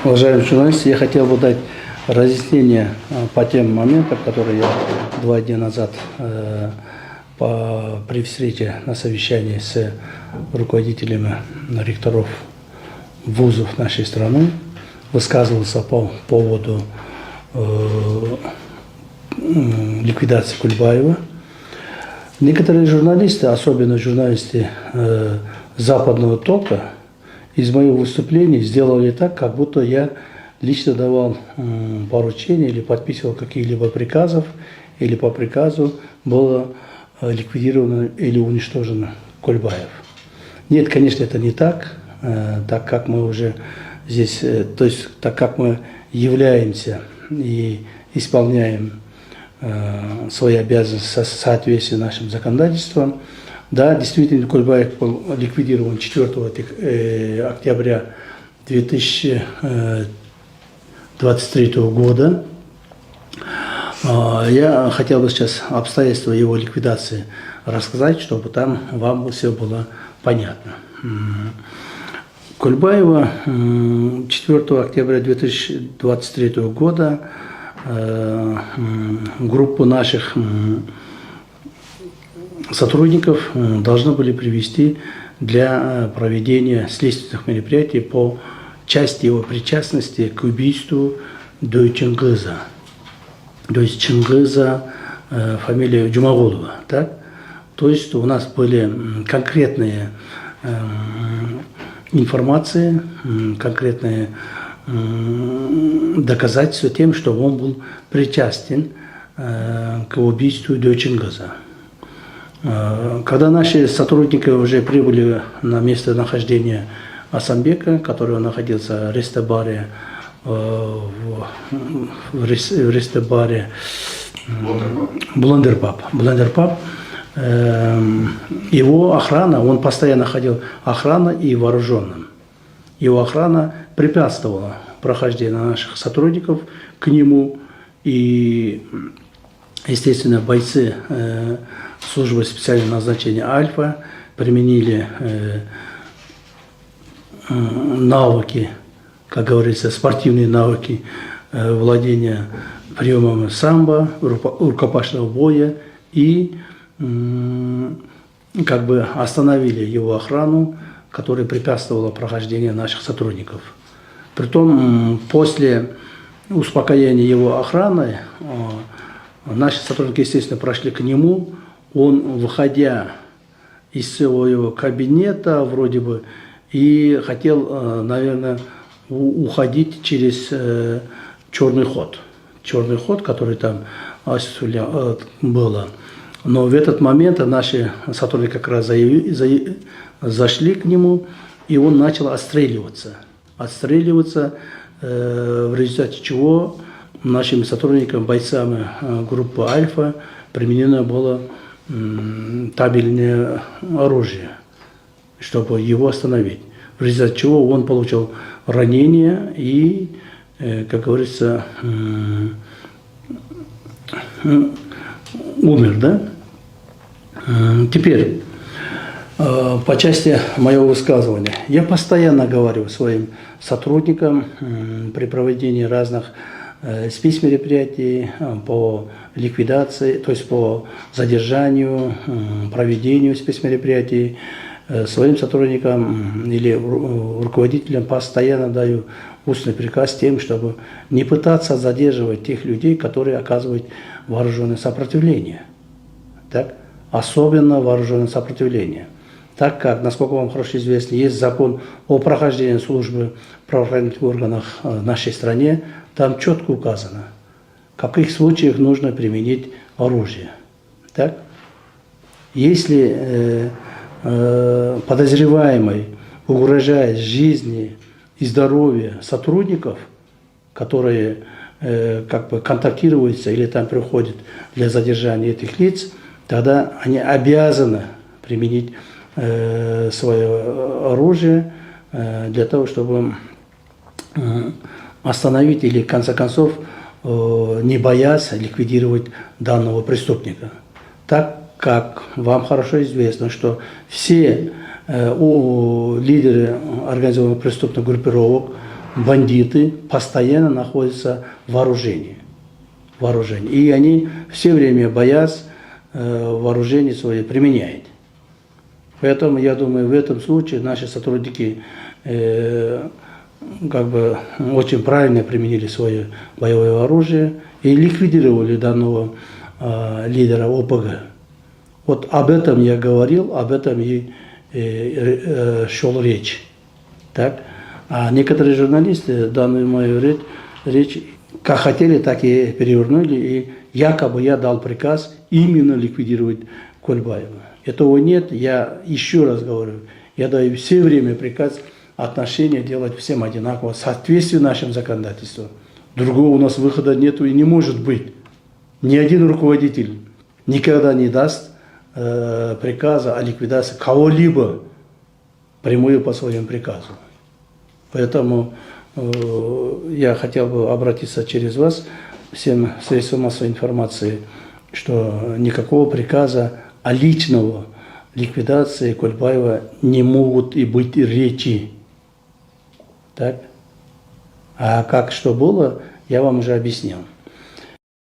Уважаемые журналисты, я хотел бы дать разъяснение по тем моментам, которые я 2 дня назад при встрече на совещании с руководителями ректоров вузов нашей страны высказывался по поводу ликвидации Кульбаева. Некоторые журналисты, особенно журналисты западного толка, из моих выступлений сделали так, как будто я лично давал поручения или подписывал какие-либо приказов, или по приказу было ликвидировано или уничтожено Кульбаев. Нет, конечно, это не так, так как мы уже здесь, то есть так как мы являемся и исполняем свои обязанности в соответствии с нашим законодательством. Да, действительно, Кульбаев был ликвидирован 4 октября 2023 года. Я хотел бы сейчас обстоятельства его ликвидации рассказать, чтобы там вам все было понятно. Кульбаева 4 октября 2023 года группу наших сотрудников должны были привести для проведения следственных мероприятий по части его причастности к убийству Чингиза. То есть Чингиза, фамилия Джумагулова. Так? То есть у нас были конкретные информации, конкретные доказательства тем, что он был причастен к убийству Чингиза. Когда наши сотрудники уже прибыли на место нахождения Асамбека, который находился в рестобаре, Бландерпап, его охрана, он постоянно ходил охрана и вооруженным. Его охрана препятствовала прохождению наших сотрудников к нему, и, естественно, бойцы службы специального назначения «Альфа» применили навыки, как говорится, спортивные навыки владения приемом самбо, рукопашного боя, и как бы остановили его охрану, которая препятствовала прохождению наших сотрудников. Притом, после успокоения его охраны, наши сотрудники, естественно, прошли к нему. Он, выходя из своего кабинета, вроде бы, и хотел, наверное, уходить через черный ход. Черный ход, который там было. Но в этот момент наши сотрудники как раз зашли к нему, и он начал отстреливаться. В результате чего нашими сотрудниками, бойцами группы «Альфа» применено было табельное оружие, чтобы его остановить. В результате чего он получил ранение и, как говорится, умер, да? Теперь, по части моего высказывания. Я постоянно говорю своим сотрудникам при проведении разных спецмероприятий по ликвидации, то есть по задержанию, проведению спецмероприятий, своим сотрудникам или руководителям постоянно даю устный приказ тем, чтобы не пытаться задерживать тех людей, которые оказывают вооруженное сопротивление. Так? Особенно вооруженное сопротивление. Так как, насколько вам хорошо известно, есть закон о прохождении службы в правоохранительных органах в нашей стране, там четко указано, в каких случаях нужно применить оружие. Так? Если подозреваемый угрожает жизни и здоровью сотрудников, которые как бы контактируются или там приходят для задержания этих лиц, тогда они обязаны применить свое оружие для того, чтобы остановить или, в конце концов, не боясь ликвидировать данного преступника. Так как вам хорошо известно, что все лидеры организованных преступных группировок бандиты постоянно находятся в вооружении. И они все время боясь вооружение свое применяют. Поэтому я думаю, в этом случае наши сотрудники как бы очень правильно применили свое боевое оружие и ликвидировали данного лидера ОПГ. Вот об этом я говорил, об этом и шел речь. Так? А некоторые журналисты данную мою речь как хотели, так и перевернули, и якобы я дал приказ именно ликвидировать Кульбаева. Этого нет, я еще раз говорю, я даю все время приказ отношения делать всем одинаково, в соответствии с нашим законодательством. Другого у нас выхода нету и не может быть. Ни один руководитель никогда не даст приказа о ликвидации кого-либо прямую по своему приказу. Поэтому я хотел бы обратиться через вас всем средствам массовой информации, что никакого приказа о личного ликвидации Кульбаева не могут и быть речи. Так? А как что было, я вам уже объяснил.